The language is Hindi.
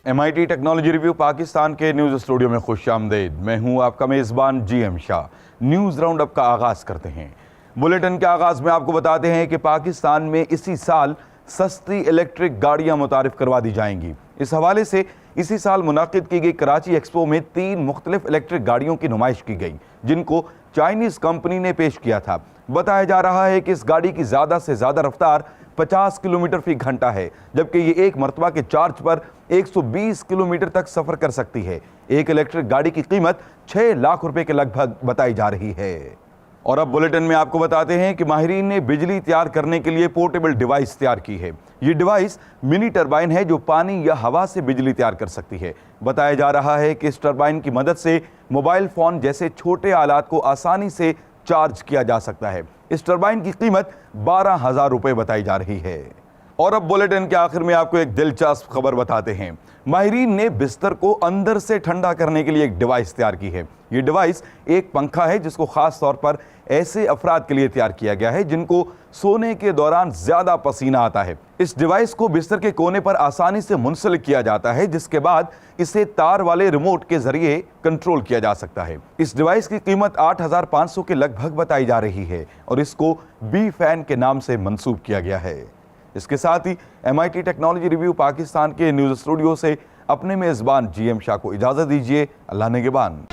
MIT टेक्नोलॉजी रिव्यू पाकिस्तान के न्यूज़ स्टूडियो में खुशामदीद। मैं हूं आपका मेज़बान GM Shah. News round up का आगाज़ करते हैं। बुलेटिन के आगाज़ में आपको बताते हैं कि पाकिस्तान में इसी साल सस्ती इलेक्ट्रिक गाड़ियां मुतारिफ करवा दी जाएंगी। इस हवाले से इसी साल मुनाकिद की गई कराची एक्सपो में 3 मुख्तलिफ इलेक्ट्रिक गाड़ियों की नुमाइश की गई, जिनको चाइनीज़ कंपनी ने पेश किया था। बताया जा रहा है कि इस गाड़ी की ज़्यादा से ज़्यादा रफ्तार 50 किलोमीटर फी घंटा है, जबकि ये एक मरतबा के चार्ज पर 120 किलोमीटर तक सफ़र कर सकती है। एक इलेक्ट्रिक गाड़ी की कीमत 6 लाख रुपए के लगभग बताई जा रही है। और अब बुलेटिन में आपको बताते हैं कि माहिरीन ने बिजली तैयार करने के लिए पोर्टेबल डिवाइस तैयार की है। ये डिवाइस मिनी टरबाइन है जो पानी या हवा से बिजली तैयार कर सकती है। बताया जा रहा है कि इस टरबाइन की मदद से मोबाइल फ़ोन जैसे छोटे आलात को आसानी से चार्ज किया जा सकता है। इस टरबाइन की कीमत 12,000 रुपये बताई जा रही है। और अब बुलेटिन के आखिर में आपको एक दिलचस्प खबर बताते हैं। माहिरीन ने बिस्तर को अंदर से ठंडा करने के लिए एक डिवाइस तैयार की है। ये डिवाइस एक पंखा है जिसको खास तौर पर ऐसे अफराद के लिए तैयार किया गया है जिनको सोने के दौरान ज्यादा पसीना आता है। इस डिवाइस को बिस्तर के कोने पर आसानी से मुंसलिक किया जाता है, जिसके बाद इसे तार वाले रिमोट के जरिए कंट्रोल किया जा सकता है। इस डिवाइस की कीमत 8,500 के लगभग बताई जा रही है और इसको बी फैन के नाम से मंसूब किया गया है। इसके साथ ही MIT टेक्नोलॉजी रिव्यू पाकिस्तान के न्यूज़ स्टूडियो से अपने मेज़बान GM शाह को इजाज़त दीजिए। अल्लाह निगहबान।